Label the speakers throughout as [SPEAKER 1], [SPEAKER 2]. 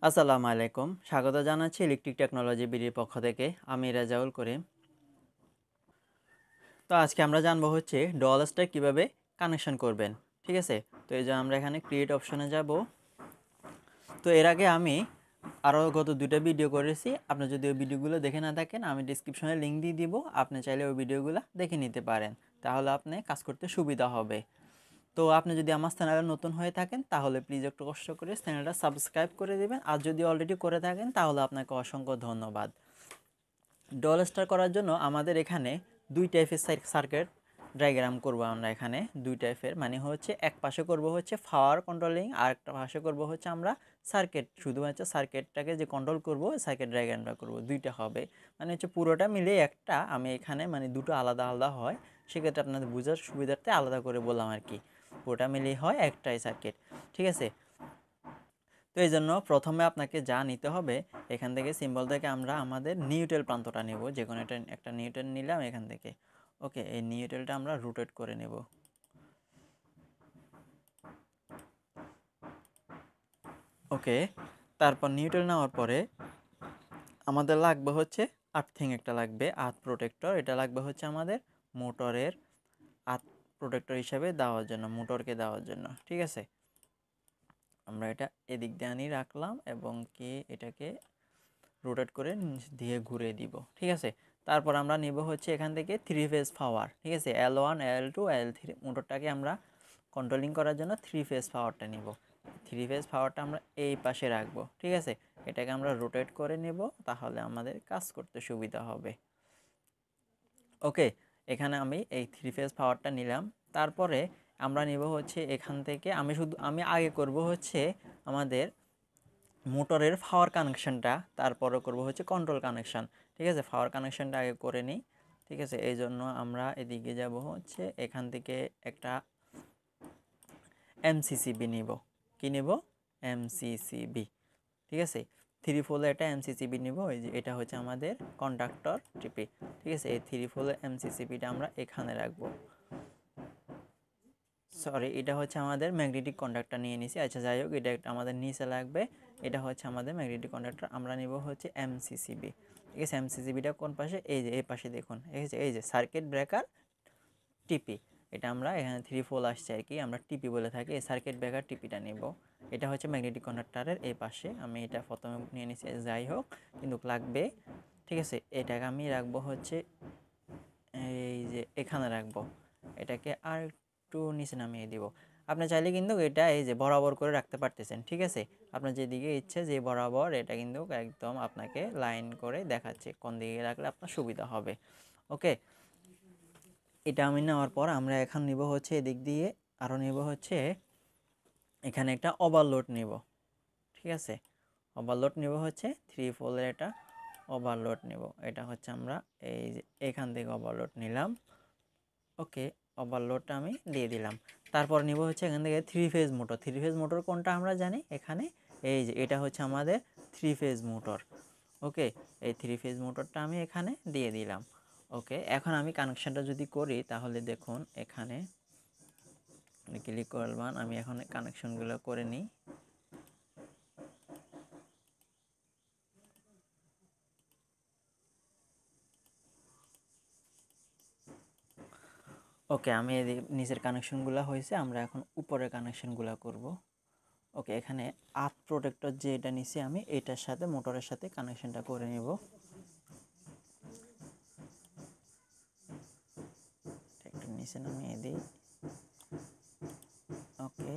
[SPEAKER 1] আসসালামু আলাইকুম, স্বাগত জানাচ্ছি ইলেকট্রিক টেকনোলজি বিডির পক্ষ থেকে। আমি রাজাউল করিম। তো আজকে আমরা জানবো হচ্ছে ডল স্টার কীভাবে কানেকশন করবেন। ঠিক আছে, তো এই যে আমরা এখানে ক্রিয়েট অপশনে যাব। তো এর আগে আমি আরও গত দুইটা ভিডিও করেছি। আপনি যদি ওই ভিডিওগুলো দেখে না থাকেন, আমি ডিসক্রিপশনে লিঙ্ক দিয়ে দিব, আপনি চাইলে ওই ভিডিওগুলো দেখে নিতে পারেন, তাহলে আপনি কাজ করতে সুবিধা হবে। তো আপনি যদি আমার চ্যানেলে নতুন হয়ে থাকেন তাহলে প্লিজ একটু কষ্ট করে চ্যানেলটা সাবস্ক্রাইব করে দেবেন, আর যদি অলরেডি করে থাকেন তাহলে আপনাকে অসংখ্য ধন্যবাদ। ডল স্টার করার জন্য আমাদের এখানে দুই টাইপের সার্কিট ডায়াগ্রাম করব। আমরা এখানে দুই টাইপের, মানে হচ্ছে এক পাশে করব হচ্ছে পাওয়ার কন্ট্রোলিং, আর একটা পাশে করব হচ্ছে আমরা সার্কিট, শুধুমাত্র সার্কিটটাকে যে কন্ট্রোল করব সার্কিট ডায়াগ্রামটা করব, দুইটা হবে। মানে হচ্ছে পুরোটা মিলে একটা, আমি এখানে মানে দুটো আলাদা আলাদা হয়, সেক্ষেত্রে আপনাদের বোঝার সুবিধার্থে আলাদা করে বললাম আর কি। পুরোটা মিলেই হয় একটাই সার্কিট, ঠিক আছে। তো এই জন্য প্রথমে আপনাকে যা নিতে হবে, এখান থেকে সিম্বল থেকে আমরা আমাদের নিউট্রাল প্রান্তটা নেব, যে কোনো একটা নিউট্রাল নিলাম এখান থেকে। ওকে, এই নিউট্রালটা আমরা রোটেট করে নেব। ওকে, তারপর নিউট্রাল নেওয়ার পরে আমাদের লাগবে হচ্ছে আর্থিং, একটা লাগবে আর্থ প্রোটেক্টর। এটা লাগবে হচ্ছে আমাদের মোটরের আর্থ প্রোটেক্টর হিসাবে দেওয়ার জন্য, মোটরকে দেওয়ার জন্য, ঠিক আছে। আমরা এটা এদিক দিয়ে আনি রাখলাম এবং কি এটাকে রোটেট করে দিয়ে ঘুরে দিব, ঠিক আছে। তারপর আমরা নিব হচ্ছে এখান থেকে 3 ফেজ পাওয়ার, ঠিক আছে। L1 L2 L3 মোটরটাকে আমরা কন্ট্রোলিং করার জন্য 3 ফেজ পাওয়ারটা নিব। 3 ফেজ পাওয়ারটা আমরা এই পাশে রাখবো, ঠিক আছে। এটাকে আমরা রোটেট করে নেব, তাহলে আমাদের কাজ করতে সুবিধা হবে। ওকে, এখানে আমি এই 3 ফেজ পাওয়ারটা নিলাম। তারপরে আমরা নিব হচ্ছে এখান থেকে, আমি আগে করব হচ্ছে আমাদের মোটরের পাওয়ার কানেকশানটা, তারপরে করব হচ্ছে কন্ট্রোল কানেকশান, ঠিক আছে। পাওয়ার কানেকশানটা আগে করে নিই, ঠিক আছে। এই জন্য আমরা এদিকে যাব হচ্ছে এখান থেকে একটা এমসিসিবি নিব। কি নিব? এমসিসিবি, ঠিক আছে। 3 পোলে এটা এমসিসিবি নিব। এই যে এটা হচ্ছে আমাদের কন্ডাক্টর টিপি, ঠিক আছে। এই 3 পোলে এমসিসিবিটা আমরা এখানে রাখবো। সরি, এটা হচ্ছে আমাদের ম্যাগনেটিক কন্ডাক্টর নিয়ে নিছি। আচ্ছা, যাই হোক, এটা একটা আমাদের নিচে লাগবে। এটা হচ্ছে আমাদের ম্যাগনেটিক কন্ডাক্টর, আমরা নিব হচ্ছে এমসিসিবি, ঠিক আছে। এমসিসিবিটা কোন পাশে? এই যে এই পাশে দেখুন, এই যে সার্কিট ব্রেকার টিপি, এটা আমরা এখানে 3 পোল আসছে আর কি, আমরা টিপি বলে থাকি। এই সার্কিট ব্রেকার টিপিটা নিব। এটা হচ্ছে ম্যাগনেটিক কন্ডাক্টরের এই পাশে, আমি এটা প্রথমে নিয়ে নিছি। যাই হোক, কিন্তু লাগবে, ঠিক আছে। এটাকে আমি রাখবো হচ্ছে এই যে এখানে রাখবো। এটাকে আর একটু নিচে নামিয়ে দিব। আপনি চাইলে কিন্তু এটা এই যে বরাবর করে রাখতে পারতেছেন, ঠিক আছে। আপনার যেদিকে ইচ্ছে যে বরাবর, এটা কিন্তু একদম আপনাকে লাইন করে দেখাচ্ছে কোন দিকে রাখলে আপনার সুবিধা হবে। ওকে, এটা আমি নেওয়ার পর আমরা এখন নিব হচ্ছে এদিক দিয়ে, আরও নিব হচ্ছে এখানে একটা ওভারলোড নিব, ঠিক আছে। ওভারলোড নিব হচ্ছে 3 পোলের এটা ওভারলোড নিব। এটা হচ্ছে আমরা এই যে এখান থেকে ওভারলোড নিলাম। ওকে, ওভারলোডটা আমি দিয়ে দিলাম। তারপর নিব হচ্ছে এখান থেকে 3 ফেজ মোটর। 3 ফেজ মোটর কোনটা আমরা জানি, এখানে এই যে এটা হচ্ছে আমাদের 3 ফেজ মোটর। ওকে, এই 3 ফেজ মোটরটা আমি এখানে দিয়ে দিলাম। ওকে, এখন আমি কানেকশানটা যদি করি তাহলে দেখুন এখানে ক্লিক করলাম। আমি এখন কানেকশনগুলো করে নিই। ওকে, আমি নিচের কানেকশনগুলো হয়েছে, আমরা এখন উপরের কানেকশনগুলো করব। ওকে, এখানে আর্থ প্রোটেক্টর যে এটা নিছি আমি, এটার সাথে মোটরের সাথে কানেকশনটা করে নেব। একটু নিচে নামিয়ে দিই। ওকে,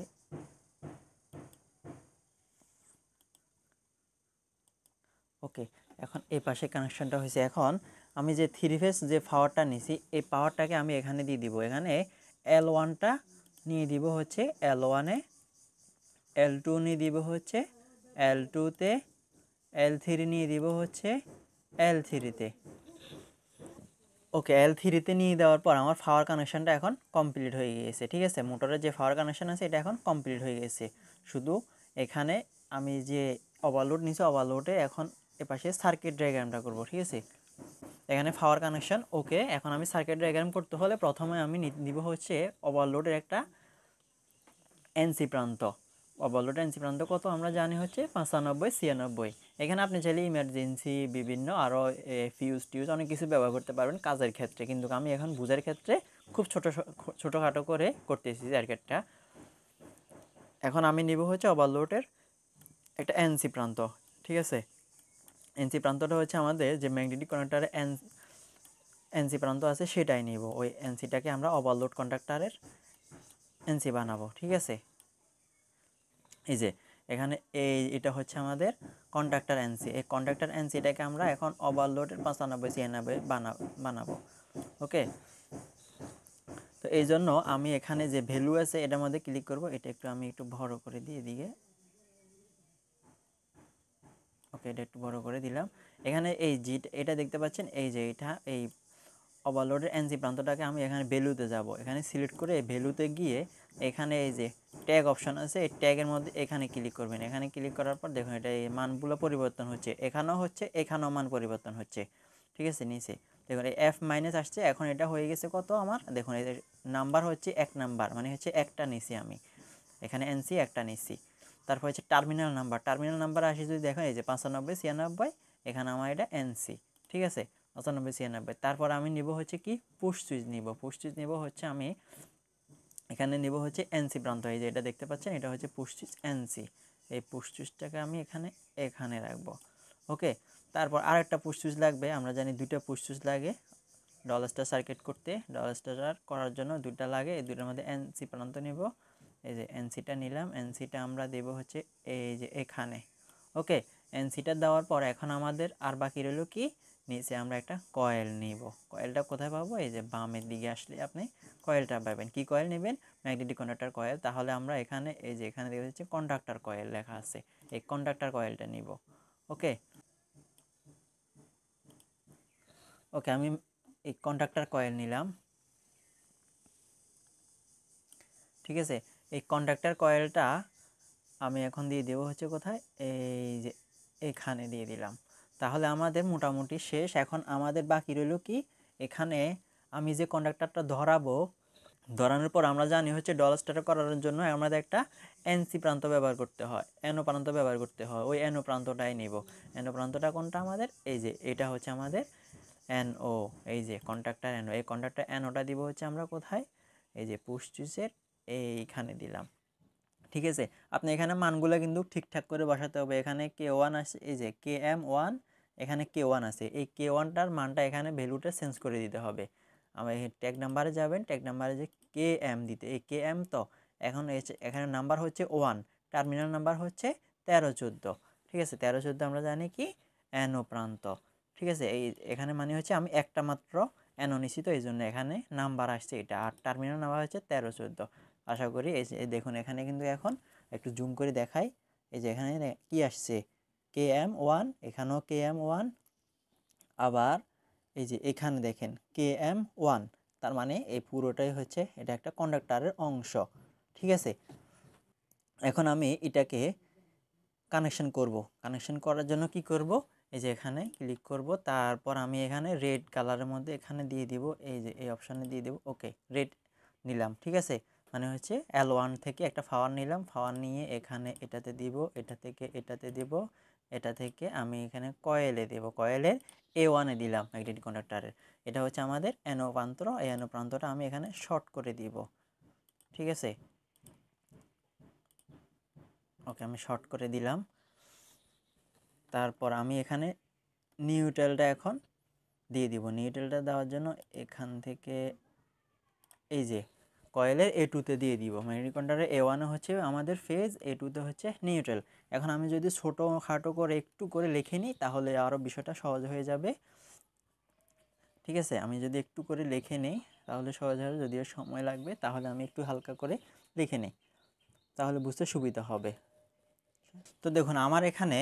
[SPEAKER 1] ওকে, এখন এই পাশে কানেকশনটা হয়েছে। এখন আমি যে 3 ফেজ যে পাওয়ারটা নিছি, এই পাওয়ারটাকে আমি এখানে দিয়ে দিব। এখানে L1টা নিয়ে দিব হচ্ছে L1-এ, L2 নিয়ে দিব হচ্ছে L2-তে, L3 নিয়ে দিব হচ্ছে L3-তে। ওকে, L3-তে নিয়ে দেওয়ার পর আমার পাওয়ার কানেকশানটা এখন কমপ্লিট হয়ে গিয়েছে, ঠিক আছে। মোটরের যে পাওয়ার কানেকশান আছে এটা এখন কমপ্লিট হয়ে গেছে। শুধু এখানে আমি যে ওভারলোড নিয়েছি, ওভারলোডে এখন এপাশে সার্কিট ডায়াগ্রামটা করব, ঠিক আছে। এখানে পাওয়ার কানেকশান ওকে। এখন আমি সার্কিট ডায়াগ্রাম করতে হলে প্রথমে আমি নিব হচ্ছে ওভারলোডের একটা এনসি প্রান্ত। ওভারলোড এনসি প্রান্ত কত আমরা জানি হচ্ছে 95 96। এখানে আপনি চাইলে ইমার্জেন্সি বিভিন্ন আরও ফিউজ টিউজ অনেক কিছু ব্যবহার করতে পারবেন কাজের ক্ষেত্রে, কিন্তু আমি এখন বুঝার ক্ষেত্রে খুব ছোটোখাটো করে করতেছি সার্কিটটা। এখন আমি নিব হচ্ছে ওভারলোডের একটা এনসি প্রান্ত, ঠিক আছে। এনসি প্রান্তটা হচ্ছে আমাদের যে ম্যাগনেটিক কন্ডাক্টরের এনসি প্রান্ত আছে সেটাই নিব, ওই এনসিটাকে আমরা ওভারলোড কন্ডাক্টরের এনসি বানাবো, ঠিক আছে। এই যে এখানে এটা হচ্ছে আমাদের কন্ডাক্টর এনসি, এই কন্ডাক্টর এনসিটাকে আমরা এখন ওভারলোডের 95 96 বানাবো, ওকে। তো এই জন্য আমি এখানে যে ভ্যালু আছে এটার মধ্যে ক্লিক করব, এটা আমি একটু বড় করে দিই এদিকে, ওকে এটা একটু বড় করে দিলাম। এখানে এই জি এটা দেখতে পাচ্ছেন, এই যে এটা এই ওভারলোডের এনসি প্রান্তটাকে আমি এখানে ভ্যালুতে যাব, এখানে সিলেক্ট করে ভ্যালুতে গিয়ে এখানে এই যে ট্যাগ অপশন আছে, এই ট্যাগের মধ্যে এখানে ক্লিক করবেন। এখানে ক্লিক করার পর দেখুন এটা এই মানগুলো পরিবর্তন হচ্ছে, এখানেও হচ্ছে এখানেও মান পরিবর্তন হচ্ছে, ঠিক আছে। নিচে দেখুন এই F মাইনাস আসছে, এখন এটা হয়ে গেছে কত আমার, দেখুন এই নাম্বার হচ্ছে 1 নাম্বার, মানে হচ্ছে একটা নিছি আমি এখানে এনসি একটা নিছি। তারপর হচ্ছে টার্মিনাল নাম্বার আসে যদি দেখেন এই যে 95 96, এখানে আমার এটা এনসি, ঠিক আছে 95 96। তারপর আমি নিব হচ্ছে কি পুশ সুইচ নিব হচ্ছে আমি এখানে নিব হচ্ছে এনসি প্রান্ত, এই যে এটা দেখতে পাচ্ছেন এটা হচ্ছে পুশ সুইচ এনসি, এই পুশ সুইচটাকে আমি এখানে রাখবো, ওকে। তারপর আরেকটা পুশ সুইচ লাগবে, আমরা জানি দুইটা পুশ সুইচ লাগে ডল স্টার সার্কিট করতে, ডল স্টার করার জন্য দুইটা লাগে, এই দুইটার মধ্যে এনসি প্রান্ত নিব, এই যে এনসিটা নিলাম, এনসিটা আমরা দেব হচ্ছে এই যে এখানে, ওকে। এনসিটা দেওয়ার পর এখন আমাদের আর বাকি রইল কি, নিচে আমরা একটা কয়েল নিব। কয়েলটা কোথায় পাবো, এই যে বামের দিকে আসলে আপনি কয়েলটা পাবেন। কি কয়েল নেবেন, ম্যাগনেটিক কন্ডাক্টর কয়েল। তাহলে আমরা এখানে এই যে এখানে দেখা যাচ্ছে কন্ডাক্টর কয়েল লেখা আছে, এই কন্ডাক্টর কয়েলটা নিব, ওকে। ওকে আমি এই কন্ডাক্টর কয়েল নিলাম, ঠিক আছে। এই কন্ডাক্টর কয়েলটা আমি এখন দিয়ে দেবো হচ্ছে কোথায়, এই যে এখানে দিয়ে দিলাম। তাহলে আমাদের মোটামুটি শেষ। এখন আমাদের বাকি রইল কি, এখানে আমি যে কন্ডাক্টরটা ধরানোর পর আমরা জানি হচ্ছে ডল স্টার্টার করার জন্য আমাদের একটা এনসি প্রান্ত ব্যবহার করতে হয়, এনো প্রান্ত ব্যবহার করতে হয়, ওই এনো প্রান্তটাই নিব। এনো প্রান্তটা কোনটা আমাদের, এই যে এটা হচ্ছে আমাদের এনও, এই যে কন্ডাক্টর এনও, এই কন্ডাক্টর এনোটা দিব হচ্ছে আমরা কোথায়, এই যে পুশ সুইচের এইখানে দিলাম, ঠিক আছে। আপনি এখানে মানগুলো কিন্তু ঠিকঠাক করে বসাতে হবে। এখানে K1 আছে, এই যে KM1, এখানে K1 আছে, এই K1টার মানটা এখানে ভ্যালুটা চেঞ্জ করে দিতে হবে। আমরা ট্যাগ নাম্বারে যাবেন, ট্যাগ নাম্বারে যে KM দিতে, এই KM তো এখন এখানে নাম্বার হচ্ছে 1, টার্মিনাল নাম্বার হচ্ছে 13 14, ঠিক আছে। 13 14 আমরা জানি কি এনো প্রান্ত, ঠিক আছে। এখানে মানে হচ্ছে আমি একটা মাত্র এনো নিছি, তো এই জন্য এখানে নাম্বার আসছে এটা, আর টার্মিনাল নাম্বার হচ্ছে 13 14। আশা করি এই যে দেখুন এখানে কিন্তু এখন একটু জুম করে দেখাই, এই যে এখানে কি আসছে KM1, এখানেও KM1, আবার এই যে এখানে দেখেন KM1, তার মানে এই পুরোটাই হচ্ছে এটা একটা কন্ডাক্টরের অংশ, ঠিক আছে। এখন আমি এটাকে কানেকশন করার জন্য কি করব, এই যে এখানে ক্লিক করব, তারপর আমি এখানে রেড কালারের মধ্যে এখানে দিয়ে দিব, এই যে এই অপশানে দিয়ে দেব, ওকে রেড নিলাম, ঠিক আছে। মানে হচ্ছে L1 থেকে একটা পাওয়ার নিলাম, পাওয়ার নিয়ে এখানে এটাতে দিব, এটা থেকে এটাতে দিব, এটা থেকে আমি এখানে কয়েলে দেব, কয়েলের A1-এ দিলাম ম্যাগনেটিক কন্ডাক্টরের। এটা হচ্ছে আমাদের এনো প্রান্ত, এই এনো প্রান্তটা আমি এখানে শর্ট করে দিব, ঠিক আছে। ওকে আমি শর্ট করে দিলাম। তারপর আমি এখানে নিউট্রালটা এখন দিয়ে দিব। নিউট্রালটা দেওয়ার জন্য এখান থেকে এই যে কয়েলের A2-তে দিয়ে দিব। ম্যাগনেটিক কন্ডাক্টরের A1-এ হচ্ছে আমাদের ফেজ, A2-তে হচ্ছে নিউট্রাল। এখন আমি যদি ছোটো খাটো করে একটু করে লিখে নিই তাহলে আরও বিষয়টা সহজ হয়ে যাবে, ঠিক আছে। আমি যদি একটু করে লিখে নিই তাহলে সহজ হবে, যদিও সময় লাগবে, তাহলে আমি একটু হালকা করে লিখে নিই, তাহলে বুঝতে সুবিধা হবে। তো দেখুন আমার এখানে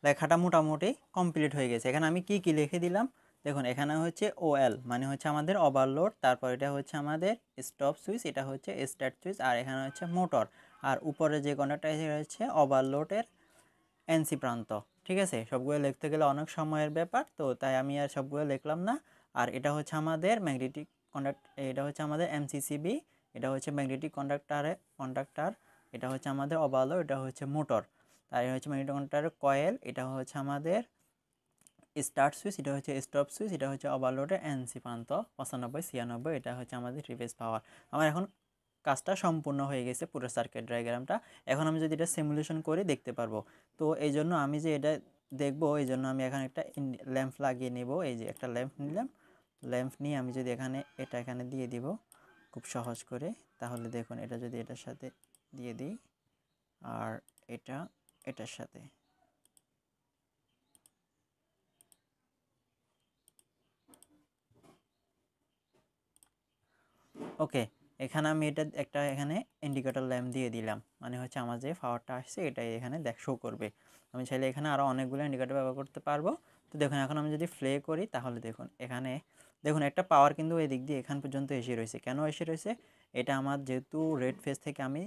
[SPEAKER 1] লেখাটা মোটামুটি কমপ্লিট হয়ে গেছে। এখানে আমি কি লিখে দিলাম, দেখুন এখানে হচ্ছে OL মানে হচ্ছে আমাদের ওভারলোড, তারপর এটা হচ্ছে আমাদের স্টপ সুইচ, এটা হচ্ছে স্টার্ট সুইচ, আর এখানে হচ্ছে মোটর, আর উপরে যে কন্ডাক্টর হচ্ছে ওভারলোডের এনসি প্রান্ত, ঠিক আছে। সবগুলো লিখতে গেলে অনেক সময়ের ব্যাপার, তো তাই আমি আর সবগুলো লিখলাম না। আর এটা হচ্ছে আমাদের ম্যাগনেটিক কন্ডাক্টর, এটা হচ্ছে আমাদের MCCB, এটা হচ্ছে ম্যাগনেটিক কন্ডাক্টর এটা হচ্ছে আমাদের ওভারলোড, এটা হচ্ছে মোটর, আর এটা হচ্ছে ম্যাগনেটিক কন্ডাক্টরের কয়েল, এটা হচ্ছে আমাদের স্টার্ট সুইচ, এটা হচ্ছে স্টপ সুইচ, এটা হচ্ছে ওভারলোডের এনসি প্রান্ত 95 96, এটা হচ্ছে আমাদের রিভার্স পাওয়ার। আমার এখন কাজটা সম্পূর্ণ হয়ে গেছে পুরো সার্কিট ডায়াগ্রামটা। এখন আমি যদি এটা সিমুলেশন করি দেখতে পারবো। তো এই জন্য আমি যে এটা দেখবো, এই জন্য আমি এখানে একটা ল্যাম্প লাগিয়ে নেব। এই যে একটা ল্যাম্প নিলাম, ল্যাম্প নিয়ে আমি যদি এটা এখানে দিয়ে দিব খুব সহজ করে, তাহলে দেখুন এটা যদি এটার সাথে দিয়ে দিই আর এটা এটার সাথে, ওকে, এখানে আমি এটা একটা এখানে ইন্ডিকেটর ল্যাম্প দিয়ে দিলাম, মানে হচ্ছে আমার যে পাওয়ারটা আসছে এটাই এখানে শো করবে। আমি চাইলে এখানে আরও অনেকগুলো ইন্ডিকেটর ব্যবহার করতে পারবো। তো দেখুন এখন আমি যদি প্লে করি তাহলে দেখুন এখানে দেখুন একটা পাওয়ার কিন্তু এই দিক দিয়ে এখান পর্যন্ত এসে রয়েছে। কেন এসে রয়েছে? এটা আমার যেহেতু রেড ফেজ থেকে আমি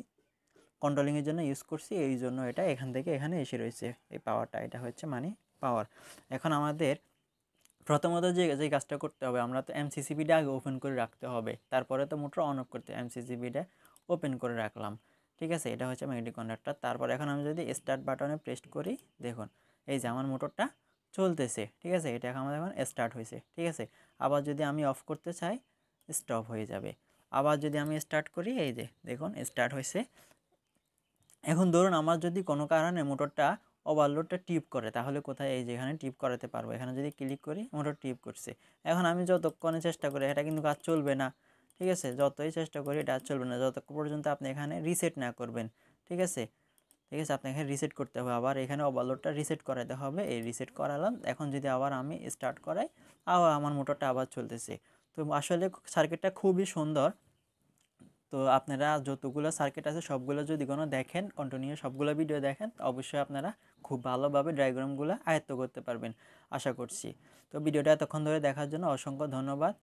[SPEAKER 1] কন্ট্রোলিংয়ের জন্য ইউজ করছি, এই জন্য এটা এখান থেকে এখানে এসে রয়েছে এই পাওয়ারটা, এটা হচ্ছে মানে পাওয়ার। এখন আমাদের প্রথমত যে কাজটা করতে হবে, আমরা তো এমসিসিবিটা আগে ওপেন করে রাখতে হবে, তারপরে তো মোটর অন অফ করতে এমসিসিবিটা ওপেন করে রাখলাম। ঠিক আছে, এটা হচ্ছে ম্যাগনেটিক কন্ডাক্টর। তারপর এখন আমি যদি স্টার্ট বাটনে প্রেস করি, দেখুন এই যে আমার মোটরটা চলতেছে। ঠিক আছে, এটা আমাদের এখন স্টার্ট হয়েছে। ঠিক আছে, আবার যদি আমি অফ করতে চাই স্টপ হয়ে যাবে। আবার যদি আমি স্টার্ট করি, এই যে দেখুন স্টার্ট হয়েছে। এখন ধরুন আমার যদি কোনো কারণে মোটরটা ওভারলোডটা টিপ করে, তাহলে কোথায়? এই যে এখানে টিপ করাতে পারবো। এখানে যদি ক্লিক করি মোটর টিপ করছে। এখন আমি যতক্ষণে চেষ্টা করি এটা কিন্তু কাজ চলবে না। ঠিক আছে, যতই চেষ্টা করি এটা আর চলবে না যতক্ষণ পর্যন্ত আপনি এখানে রিসেট না করবেন। ঠিক আছে, ঠিক আছে, আপনাকে রিসেট করতে হবে, আবার এখানে ওভারলোডটা রিসেট করাতে হবে। এই রিসেট করালাম। এখন যদি আবার আমি স্টার্ট করাই, আবার আমার মোটরটা আবার চলতেছে। তো আসলে সার্কিটটা খুবই সুন্দর। তো আপনারা যতগুলো সার্কিট আছে সবগুলো যদি কোনো দেখেন, কন্টিনিউ সবগুলো ভিডিও দেখেন, অবশ্যই আপনারা খুব ভালোভাবে ডায়াগ্রামগুলো আয়ত্ত করতে পারবেন আশা করছি। তো ভিডিওটা এতক্ষণ ধরে দেখার জন্য অসংখ্য ধন্যবাদ।